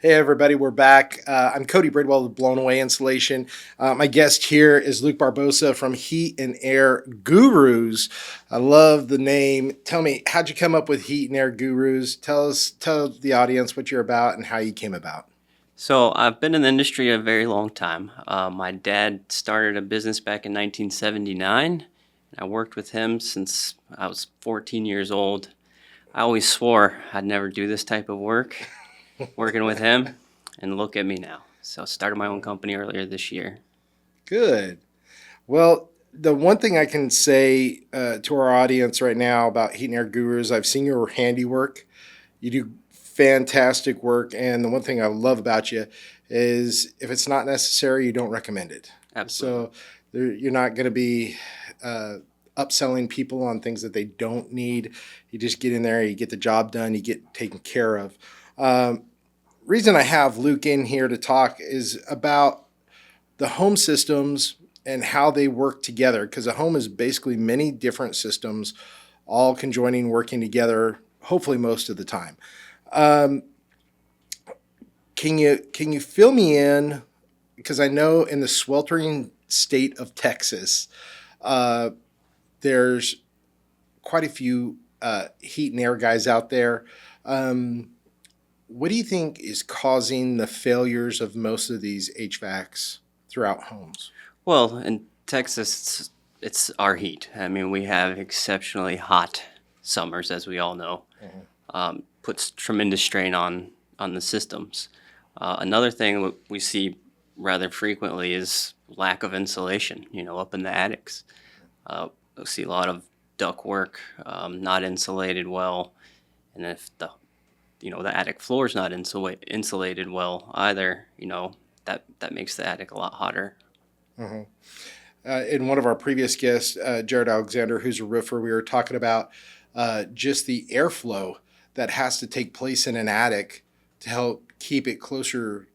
Hey, everybody, we're back. I'm Cody Bridwell with Blown Away Insulation. My guest here is Luke Barbosa from Heat and Air Gurus. I love the name. Tell me, how'd you come up with Heat and Air Gurus? Tell the audience what you're about and how you came about. So I've been in the industry a very long time. My dad started a business back in 1979. I worked with him since I was 14 years old. I always swore I'd never do this type of work, working with him, and look at me now. So I started my own company earlier this year. Good. Well, the one thing I can say to our audience right now about Heat and Air Gurus, I've seen your handiwork. You do fantastic work, and the one thing I love about you is if it's not necessary, you don't recommend it. Absolutely. So you're not going to be upselling people on things that they don't need. You just get in there, you get the job done, you get taken care of. Um, Reason I have Luke in here to talk is about the home systems and how they work together, because a home is basically many different systems all conjoining, working together, hopefully most of the time. Um, can you fill me in? Because I know in the sweltering state of Texas, uh, there's quite a few heat and air guys out there. Um, what do you think is causing the failures of most of these HVACs throughout homes? Well, in Texas, it's our heat. I mean, we have exceptionally hot summers, as we all know. Mhm. Puts tremendous strain on the systems. Another thing we see rather frequently is lack of insulation. Up in the attics, we see a lot of duct work, not insulated well, and if the attic floor is not insulated well either, that makes the attic a lot hotter. Mhm. In one of our previous guests, Jared Alexander, who's a roofer, we were talking about just the airflow that has to take place in an attic to help keep it closer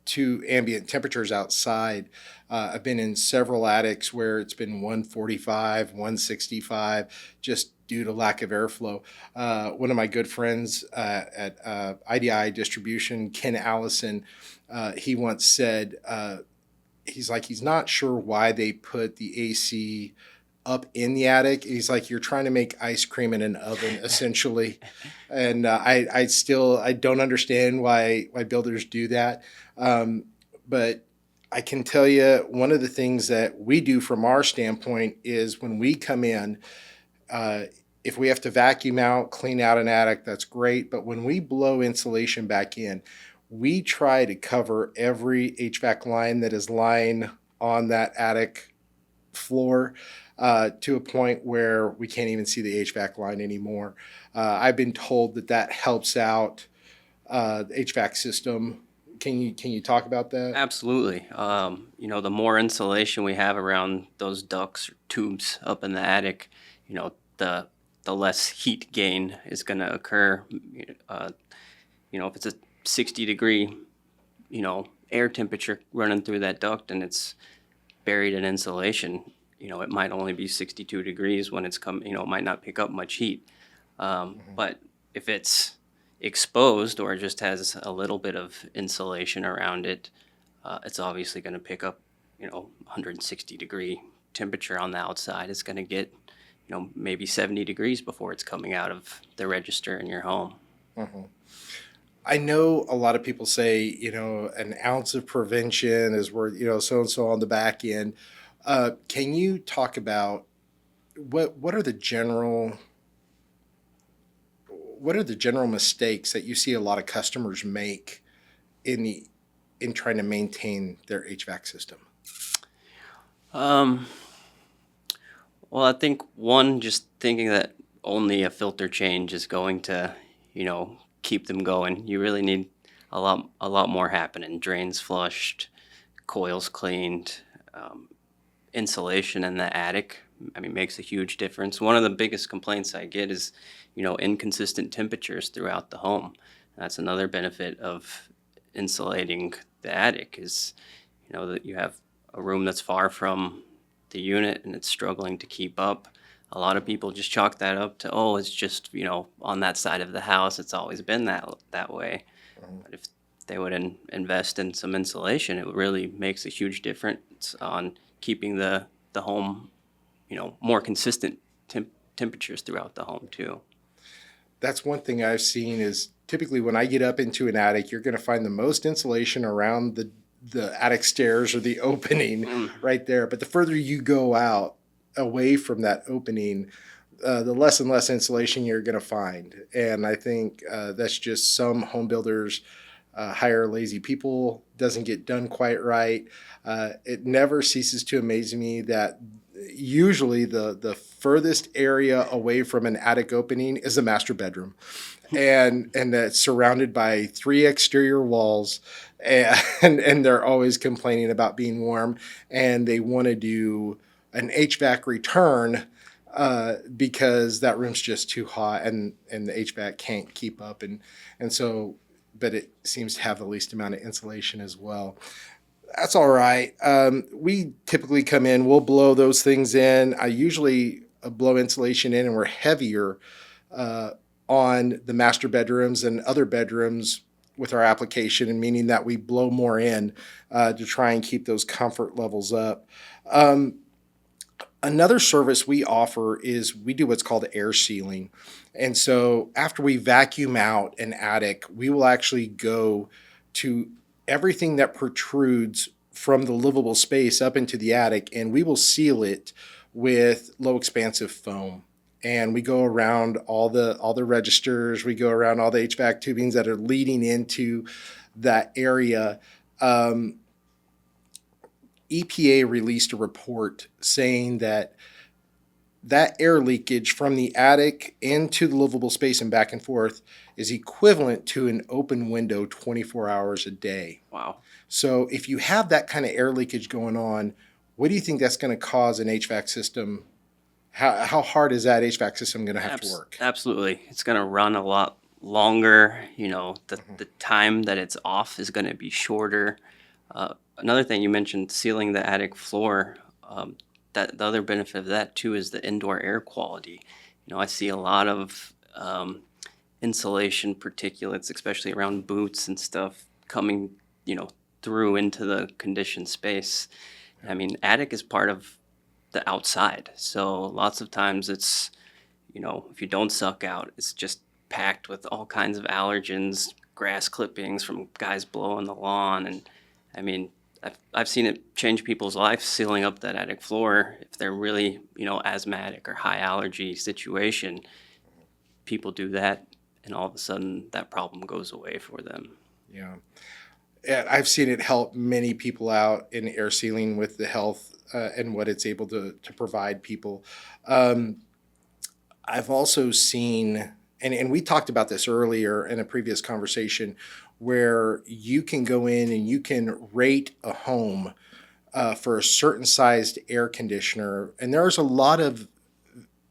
to ambient temperatures outside. I've been in several attics where it's been 145, 165, just due to lack of airflow. One of my good friends at IDI Distribution, Ken Allison, he once said, he's like, he's not sure why they put the AC up in the attic. He's like, you're trying to make ice cream in an oven, essentially. And I don't understand why builders do that. Um, but I can tell you one of the things that we do from our standpoint is when we come in, uh, if we have to vacuum out, clean out an attic, that's great. But when we blow insulation back in, we try to cover every HVAC line that is lying on that attic floor to a point where we can't even see the HVAC line anymore. I've been told that that helps out the HVAC system. Can you talk about that? Absolutely. The more insulation we have around those ducts or tubes up in the attic, the less heat gain is going to occur. Uh, if it's a 60-degree, air temperature running through that duct and it's buried in insulation, it might only be 62 degrees when it might not pick up much heat. Mhm. But if it's exposed or just has a little bit of insulation around it, it's obviously going to pick up, 160-degree temperature on the outside. It's going to get, maybe 70 degrees before it's coming out of the register in your home. Mhm. I know a lot of people say, an ounce of prevention is worth, so and so on the back end. Can you talk about what are the general mistakes that you see a lot of customers make in the in trying to maintain their HVAC system? Um, well, I think one, just thinking that only a filter change is going to, keep them going. You really need a lot more happening. Drains flushed, coils cleaned, um, insulation in the attic. I mean, makes a huge difference. One of the biggest complaints I get is, inconsistent temperatures throughout the home. That's another benefit of insulating the attic is, that you have a room that's far from the unit and it's struggling to keep up. A lot of people just chalk that up to, oh, it's just, on that side of the house. It's always been that way. Mhm. But if they would invest in some insulation, it really makes a huge difference on keeping the home, more consistent temperatures throughout the home too. That's one thing I've seen is typically when I get up into an attic, you're going to find the most insulation around the attic stairs or the opening Mm. right there. But the further you go out away from that opening, the less and less insulation you're going to find. And I think that's just some home builders hire lazy people, doesn't get done quite right. It never ceases to amaze me that usually the furthest area away from an attic opening is the master bedroom. And that's surrounded by 3 exterior walls, and they're always complaining about being warm, and they want to do an HVAC return because that room's just too hot, and the HVAC can't keep up, and so, but it seems to have the least amount of insulation as well. That's all right. We typically come in, we'll blow those things in. I usually blow insulation in, and we're heavier on the master bedrooms and other bedrooms with our application, and meaning that we blow more in to try and keep those comfort levels up. Another service we offer is we do what's called air sealing. And so after we vacuum out an attic, we will actually go to everything that protrudes from the livable space up into the attic, and we will seal it with low expansive foam. And we go around all the registers, we go around all the HVAC tubings that are leading into that area. EPA released a report saying that air leakage from the attic into the livable space and back and forth is equivalent to an open window 24 hours a day. Wow. So if you have that kind of air leakage going on, what do you think that's going to cause an HVAC system? How hard is that HVAC system going to have to work? Absolutely. It's going to run a lot longer. The time that it's off is going to be shorter. Another thing you mentioned, sealing the attic floor. That the other benefit of that too is the indoor air quality. I see a lot of insulation particulates, especially around boots and stuff, coming through into the conditioned space. I mean, attic is part of the outside, so lots of times it's if you don't suck out, it's just packed with all kinds of allergens, grass clippings from guys blowing the lawn, and I mean, I've seen it change people's lives, sealing up that attic floor. If they're really, asthmatic or high allergy situation, people do that, and all of a sudden that problem goes away for them. Yeah. And I've seen it help many people out in air sealing with the health and what it's able to provide people. I've also seen, and we talked about this earlier in a previous conversation, where you can go in and you can rate a home for a certain sized air conditioner. And there's a lot of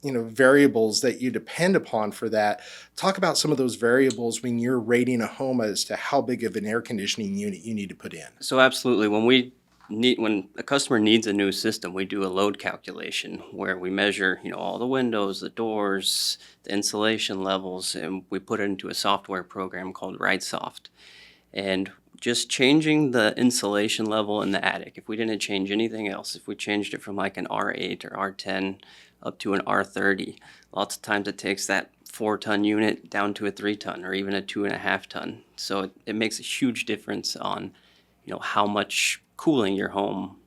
variables that you depend upon for that. Talk about some of those variables when you're rating a home as to how big of an air conditioning unit you need to put in. So absolutely, when a customer needs a new system, we do a load calculation where we measure, all the windows, the doors, the insulation levels, and we put it into a software program called RightSoft. And just changing the insulation level in the attic, if we didn't change anything else, if we changed it from like an R8 or R10 up to an R30, lots of times it takes that 4-ton unit down to a 3-ton or even a 2.5-ton. So it makes a huge difference on, how much cooling your home,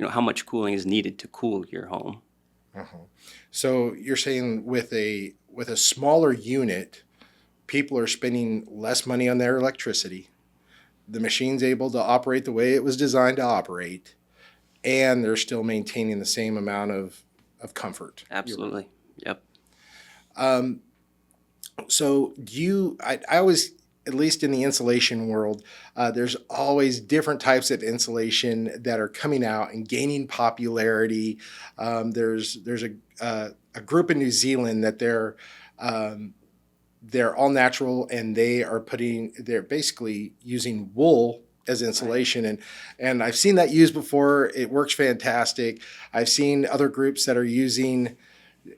how much cooling is needed to cool your home. Uh-huh. So you're saying with a smaller unit, people are spending less money on their electricity. The machine's able to operate the way it was designed to operate, and they're still maintaining the same amount of comfort. Absolutely. Yep. So I always, at least in the insulation world, there's always different types of insulation that are coming out and gaining popularity. There's a group in New Zealand that they're all natural, and they're basically using wool as insulation, and I've seen that used before. It works fantastic. I've seen other groups that are using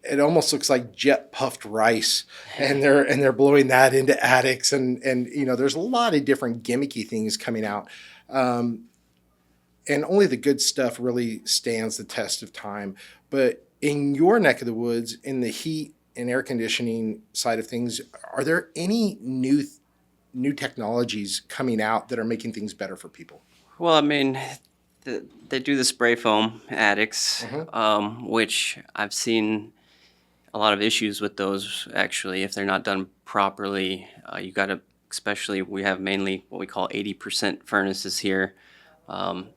it almost looks like jet puffed rice, and they're blowing that into attics, and there's a lot of different gimmicky things coming out. Um, and only the good stuff really stands the test of time. But in your neck of the woods, in the heat and air conditioning side of things, are there any new technologies coming out that are making things better for people? Well, I mean, they do the spray foam attics, Hmm. which I've seen a lot of issues with those actually if they're not done properly. You got to, especially we have mainly what we call 80% furnaces here. Um,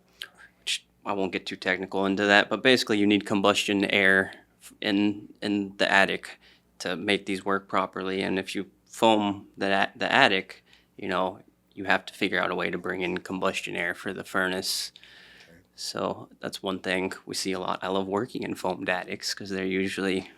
which I won't get too technical into that, but basically you need combustion air in the attic to make these work properly. And if you foam the attic, you know, you have to figure out a way to bring in combustion air for the furnace. So that's one thing we see a lot. I love working in foamed attics because they're usually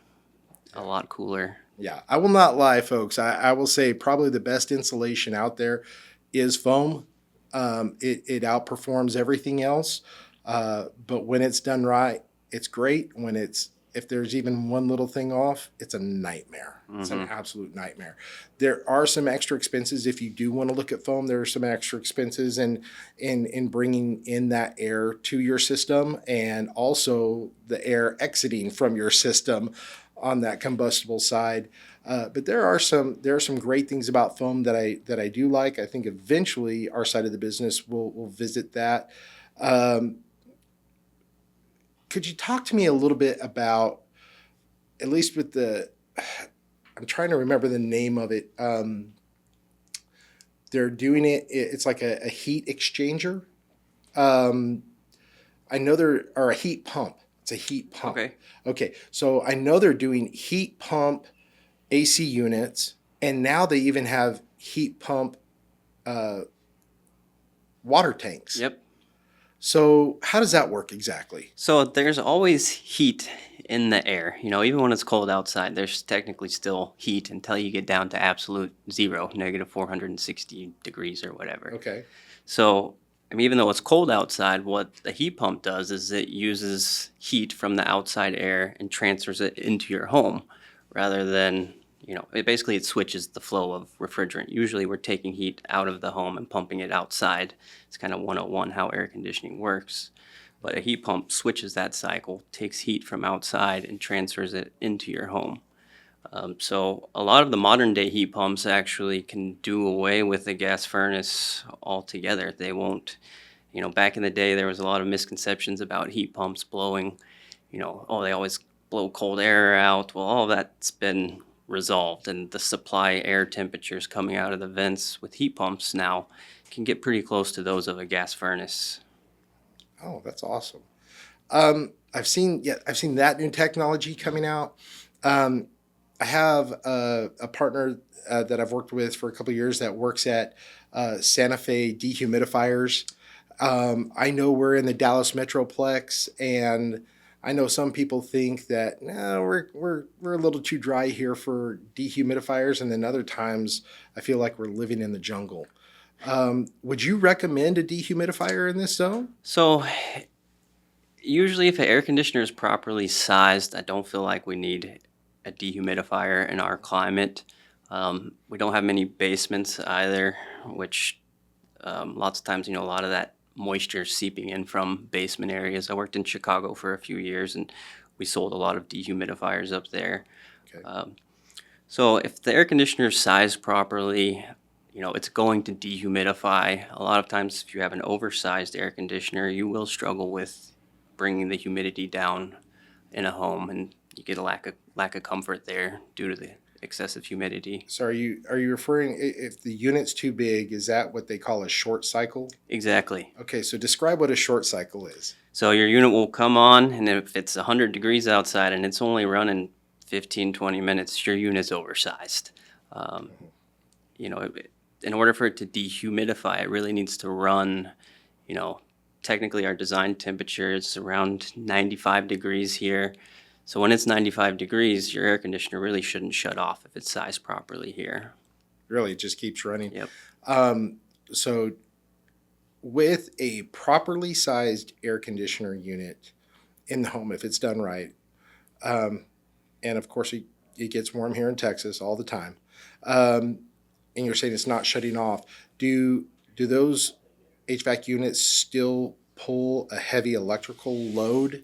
a lot cooler. Yeah, I will not lie, folks. I will say probably the best insulation out there is foam. It outperforms everything else. But when it's done right, it's great. If there's even one little thing off, it's a nightmare. It's an Hmm. absolute nightmare. There are some extra expenses if you do want to look at foam. There are some extra expenses in bringing in that air to your system, and also the air exiting from your system on that combustible side. But there are some great things about foam that I do like. I think eventually our side of the business will visit that. Um, could you talk to me a little bit about, at least with I'm trying to remember the name of it. They're doing it's like a heat exchanger. Um, I know there are a heat pump. It's a heat pump. Okay. Okay, so I know they're doing heat pump AC units, and now they even have heat pump uh, water tanks. Yep. So how does that work exactly? So there's always heat in the air. You know, even when it's cold outside, there's technically still heat until you get down to absolute zero, negative 460 degrees or whatever. Okay. So, I mean, even though it's cold outside, what the heat pump does is it uses heat from the outside air and transfers it into your home rather than, it switches the flow of refrigerant. Usually we're taking heat out of the home and pumping it outside. It's kind of 101 how air conditioning works. But a heat pump switches that cycle, takes heat from outside and transfers it into your home. So a lot of the modern day heat pumps actually can do away with the gas furnace altogether. They won't, back in the day there was a lot of misconceptions about heat pumps blowing, oh, they always blow cold air out. Well, all that's been resolved, and the supply air temperatures coming out of the vents with heat pumps now can get pretty close to those of a gas furnace. Oh, that's awesome. I've seen that new technology coming out. Um, I have a partner that I've worked with for a couple of years that works at Santa Fe dehumidifiers. I know we're in the Dallas Metroplex, and I know some people think that no, we're a little too dry here for dehumidifiers, and then other times I feel like we're living in the jungle. Would you recommend a dehumidifier in this zone? So usually if an air conditioner is properly sized, I don't feel like we need a dehumidifier in our climate. We don't have many basements either, which lots of times, a lot of that moisture is seeping in from basement areas. I worked in Chicago for a few years and we sold a lot of dehumidifiers up there. Okay. So if the air conditioner is sized properly, it's going to dehumidify. A lot of times if you have an oversized air conditioner, you will struggle with bringing the humidity down in a home, and you get a lack of comfort there due to the excessive humidity. So are you referring, if the unit's too big, is that what they call a short cycle? Exactly. Okay, so describe what a short cycle is. So your unit will come on, and if it's 100 degrees outside and it's only running 15, 20 minutes, your unit's oversized. Um, in order for it to dehumidify, it really needs to run, you know, technically our design temperature is around 95 degrees here. So when it's 95 degrees, your air conditioner really shouldn't shut off if it's sized properly here. Really, it just keeps running. Yep. So with a properly sized air conditioner unit in the home, if it's done right, and of course it gets warm here in Texas all the time. Um, and you're saying it's not shutting off. Do those HVAC units still pull a heavy electrical load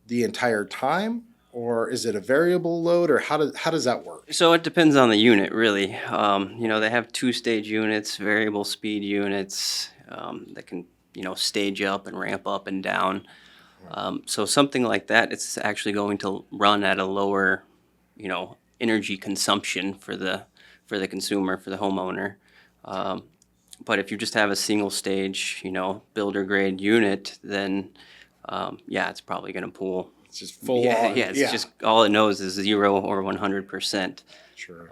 the entire time, or is it a variable load, or how does that work? So it depends on the unit, really. They have two-stage units, variable speed units that can, stage up and ramp up and down. So something like that, it's actually going to run at a lower, energy consumption for the consumer, for the homeowner. Um, but if you just have a single stage, builder grade unit, then yeah, it's probably going to pull. It's just full Yeah, on. yeah, it's Yeah, just all it knows is 0 or 100%. sure.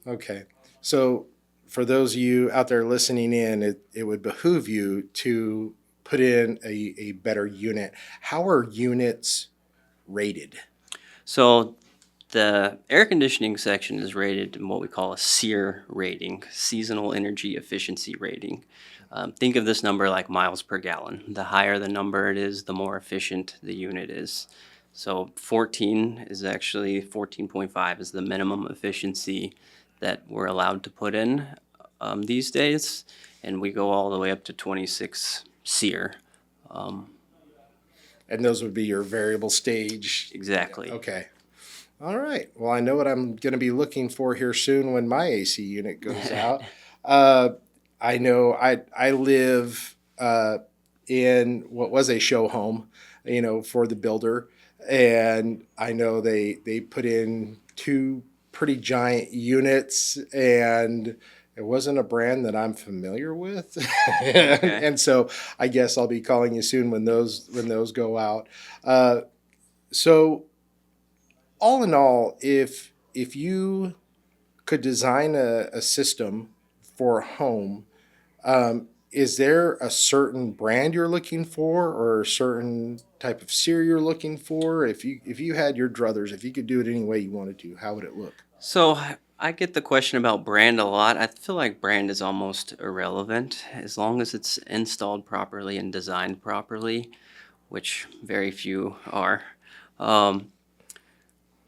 Okay. So for those of you out there listening in, it would behoove you to put in a better unit. How are units rated? So the air conditioning section is rated in what we call a SEER rating, seasonal energy efficiency rating. Think of this number like miles per gallon. The higher the number it is, the more efficient the unit is. So 14.5 is the minimum efficiency that we're allowed to put in these days, and we go all the way up to 26 SEER. And those would be your variable stage. Exactly. Okay. All right. Well, I know what I'm going to be looking for here soon when my AC unit goes out. Uh, I know I live in what was a show home, for the builder, and I know they put in two pretty giant units, and it wasn't a brand that I'm familiar with, Okay. and so I guess I'll be calling you soon when those go out. So all in all, if you could design a system for a home, is there a certain brand you're looking for, or a certain type of sear you're looking for? If you had your druthers, if you could do it any way you wanted to, how would it look? So I get the question about brand a lot. I feel like brand is almost irrelevant as long as it's installed properly and designed properly, which very few are. Um,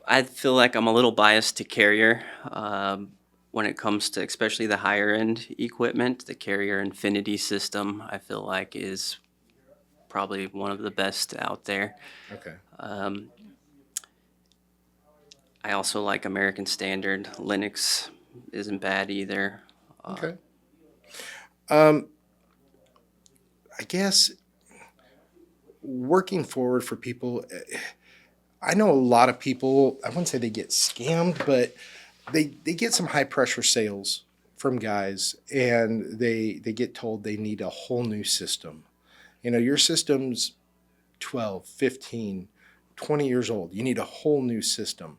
I feel like I'm a little biased to Carrier when it comes to especially the higher end equipment. The Carrier Infinity system, I feel like, is probably one of the best out there. Okay. Um, I also like American Standard. Linux isn't bad either. Okay. Um, I guess working forward for people, I know a lot of people, I wouldn't say they get scammed, but they get some high pressure sales from guys, and they get told they need a whole new system. Your system's 12, 15, 20 years old. You need a whole new system.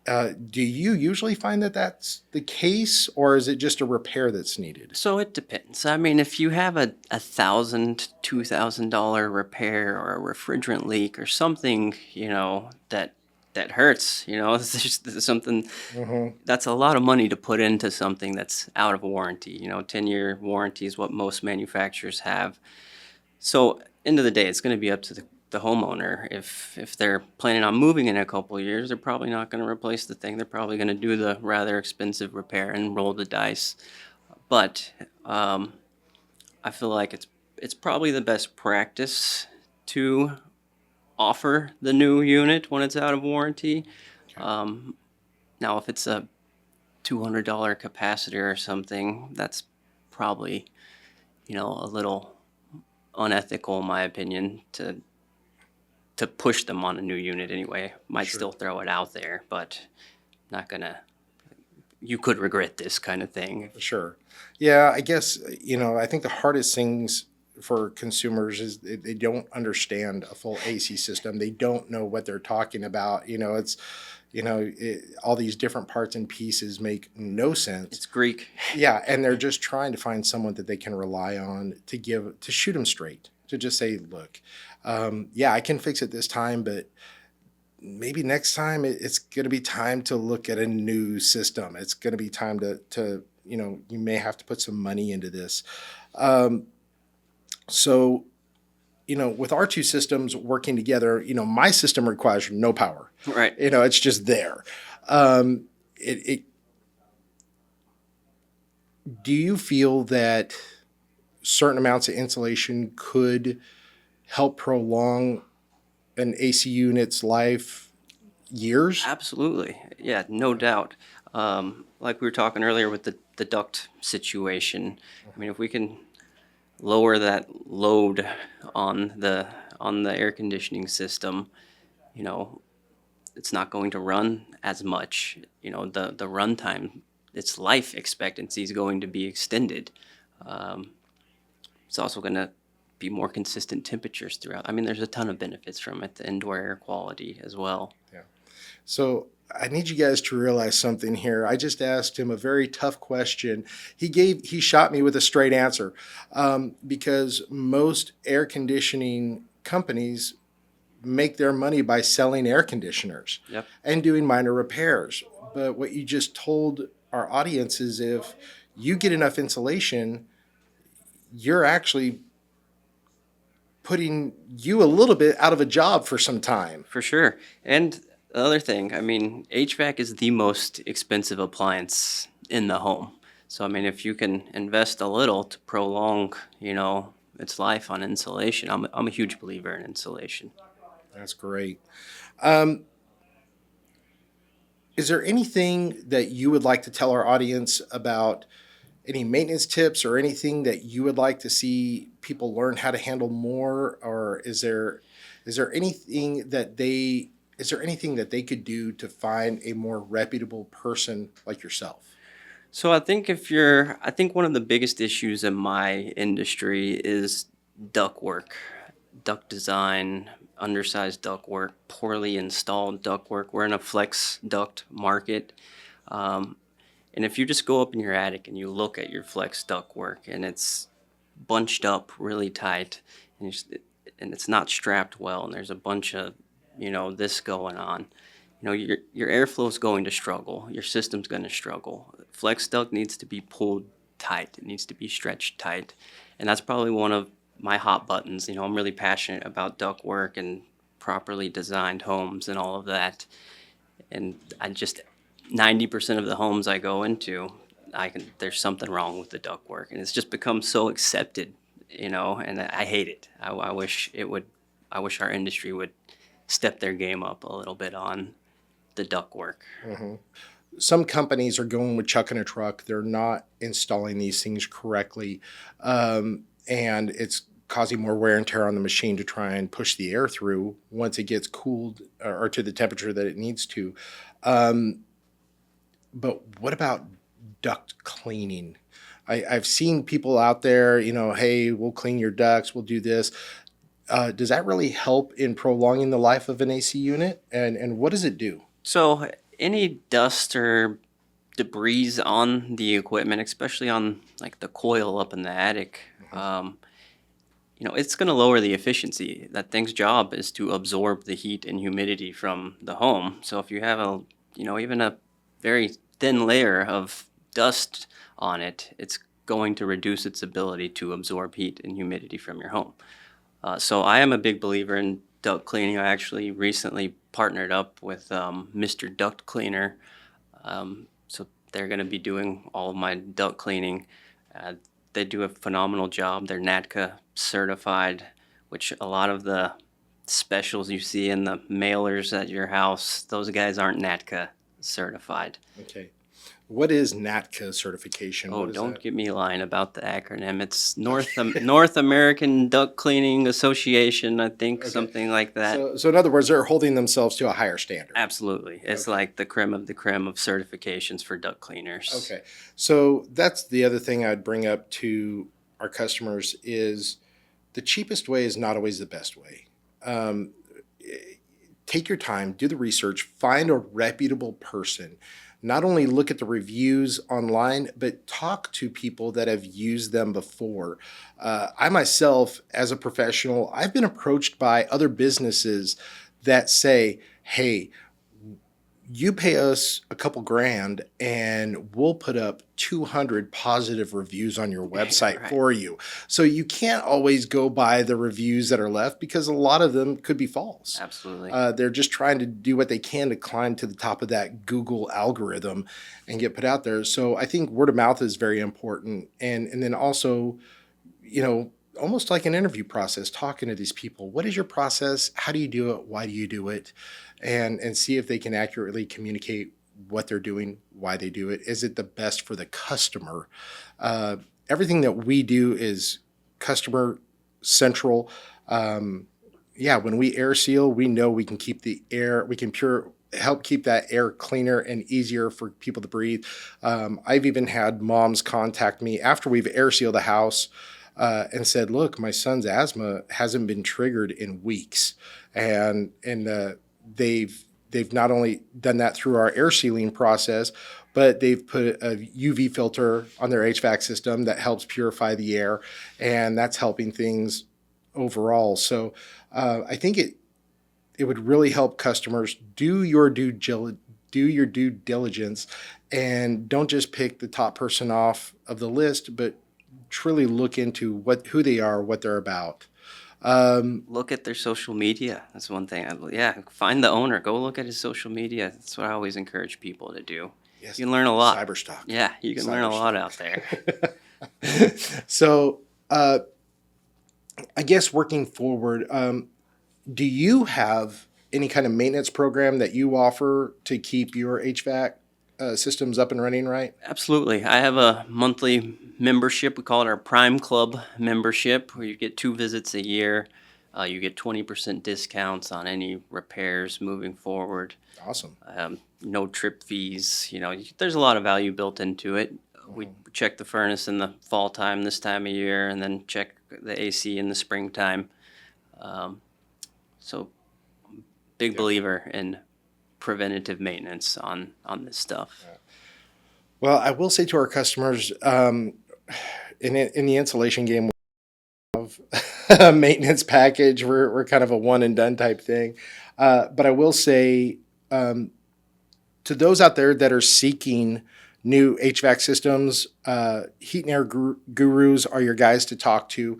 Do you usually find that that's the case, or is it just a repair that's needed? So it depends. I mean, if you have a $1,000, $2,000 repair or a refrigerant leak or something, that hurts, it's just something Mm-hmm. that's a lot of money to put into something that's out of warranty. 10-year warranty is what most manufacturers have. So end of the day, it's going to be up to the homeowner. If they're planning on moving in a couple of years, they're probably not going to replace the thing. They're probably going to do the rather expensive repair and roll the dice. But I feel like it's probably the best practice to offer the new unit when it's out of warranty. Um, Now, if it's a $200 capacitor or something, that's probably a little unethical, in my opinion, to push them on a new unit anyway. Might Sure. still throw it out there, but not gonna. You could regret this kind of thing. Sure. Yeah, I guess, I think the hardest things for consumers is they don't understand a full AC system. They don't know what they're talking about. All these different parts and pieces make no sense. It's Greek. Yeah, and they're just trying to find someone that they can rely on to shoot them straight, to just say, look, yeah, I can fix it this time, but maybe next time it's going to be time to look at a new system. It's going to be time to you may have to put some money into this. So with our two systems working together, my system requires no power. Right. It's just there. Um, do you feel that certain amounts of insulation could help prolong an AC unit's life years? Absolutely. Yeah, no doubt. Like we were talking earlier with the duct situation. I mean, if we can lower that load on the air conditioning system, you know, it's not going to run as much. The runtime, its life expectancy is going to be extended. Um, it's also going to be more consistent temperatures throughout. I mean, there's a ton of benefits from it, the indoor air quality as well. Yeah. So I need you guys to realize something here. I just asked him a very tough question. He shot me with a straight answer, because most air conditioning companies make their money by selling air conditioners Yep. and doing minor repairs. But what you just told our audience is if you get enough insulation, you're actually putting you a little bit out of a job for some time. For sure. And the other thing, I mean, HVAC is the most expensive appliance in the home. So, I mean, if you can invest a little to prolong, its life on insulation, I'm a huge believer in insulation. That's great. Um, is there anything that you would like to tell our audience about any maintenance tips or anything that you would like to see people learn how to handle more? Or is there anything that they could do to find a more reputable person like yourself? So I think one of the biggest issues in my industry is duct work, duct design, undersized duct work, poorly installed duct work. We're in a flex duct market. Um, and if you just go up in your attic and you look at your flex duct work and it's bunched up really tight and it's not strapped well and there's a bunch of, this going on, your airflow is going to struggle. Your system's going to struggle. Flex duct needs to be pulled tight. It needs to be stretched tight. And that's probably one of my hot buttons. I'm really passionate about duct work and properly designed homes and all of that. And 90% of the homes I go into, there's something wrong with the duct work. And it's just become so accepted, and I hate it. I wish our industry would step their game up a little bit on the duct work. Some companies are going with chuck in a truck. They're not installing these things correctly, and it's causing more wear and tear on the machine to try and push the air through once it gets cooled or to the temperature that it needs to. Um, but what about duct cleaning? I've seen people out there, hey, we'll clean your ducts, we'll do this. Does that really help in prolonging the life of an AC unit? And what does it do? So any dust or debris on the equipment, especially on like the coil up in the attic, it's going to lower the efficiency. That thing's job is to absorb the heat and humidity from the home. So if you have even a very thin layer of dust on it, it's going to reduce its ability to absorb heat and humidity from your home. So I am a big believer in duct cleaning. I actually recently partnered up with Mr. Duct Cleaner. So they're going to be doing all of my duct cleaning. They do a phenomenal job. They're NADCA certified, which a lot of the specials you see in the mailers at your house, those guys aren't NADCA certified. Okay. What is NADCA certification? Oh, What is don't that? get me lying about the acronym. It's North American Duct Cleaning Association, I think, Okay. something like that. So in other words, they're holding themselves to a higher standard. Absolutely. It's like the creme of certifications for duct cleaners. Okay. So that's the other thing I'd bring up to our customers is the cheapest way is not always the best way. Um, Take your time, do the research, find a reputable person. Not only look at the reviews online, but talk to people that have used them before. I myself, as a professional, I've been approached by other businesses that say, hey, you pay us a couple grand and we'll put up 200 positive reviews on your website Right. for you. So you can't always go by the reviews that are left because a lot of them could be false. Absolutely. They're just trying to do what they can to climb to the top of that Google algorithm and get put out there. So I think word of mouth is very important. And then also, almost like an interview process, talking to these people. What is your process? How do you do it? Why do you do it? And see if they can accurately communicate what they're doing, why they do it. Is it the best for the customer? Everything that we do is customer central. When we air seal, we know we can keep the air, we can help keep that air cleaner and easier for people to breathe. I've even had moms contact me after we've air sealed the house and said, "Look, my son's asthma hasn't been triggered in weeks," and they've not only done that through our air sealing process, but they've put a UV filter on their HVAC system that helps purify the air, and that's helping things overall. So I think it would really help customers do your due diligence, and don't just pick the top person off of the list, but truly look into who they are, what they're about. Look at their social media. That's one thing. Find the owner. Go look at his social media. That's what I always encourage people to do. Yes, You can learn a lot. Cyberstock. Yeah, you can learn a lot out there. So I guess working forward, do you have any kind of maintenance program that you offer to keep your HVAC systems up and running right? Absolutely. I have a monthly membership. We call it our Prime Club membership, where you get 2 visits a year. You get 20% discounts on any repairs moving forward. Awesome. No trip fees. There's a lot of value built into it. We check the furnace in the fall time, this time of year, and then check the AC in the springtime. So, big believer in preventative maintenance on this stuff. Well, I will say to our customers, in the insulation game, we have a maintenance package. We're kind of a one and done type thing. But I will say to those out there that are seeking new HVAC systems, Heat and Air Gurus are your guys to talk to.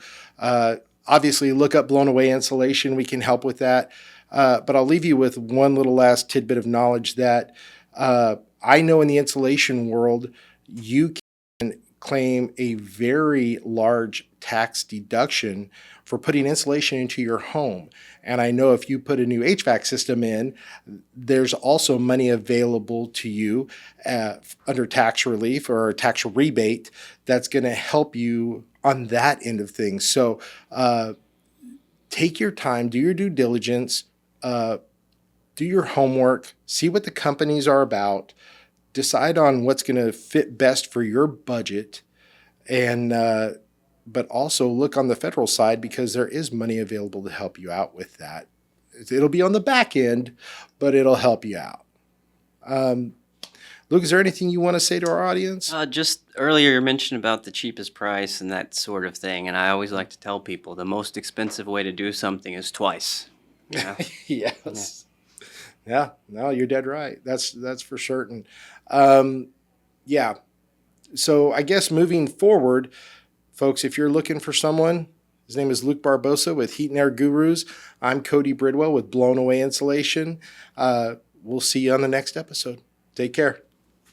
Obviously, look up Blown Away Insulation. We can help with that. But I'll leave you with one little last tidbit of knowledge that I know in the insulation world, you can claim a very large tax deduction for putting insulation into your home. And I know if you put a new HVAC system in, there's also money available to you under tax relief or a tax rebate that's going to help you on that end of things. So take your time, do your due diligence, do your homework, see what the companies are about, decide on what's going to fit best for your budget, and but also look on the federal side because there is money available to help you out with that. It'll be on the back end, but it'll help you out. Luke, is there anything you want to say to our audience? Just earlier you mentioned about the cheapest price and that sort of thing, and I always like to tell people the most expensive way to do something is twice. Yes. Yeah, no, you're dead right. That's for certain. So I guess moving forward, folks, if you're looking for someone, his name is Luke Barbosa with Heat and Air Gurus. I'm Cody Bridwell with Blown Away Insulation. We'll see you on the next episode. Take care.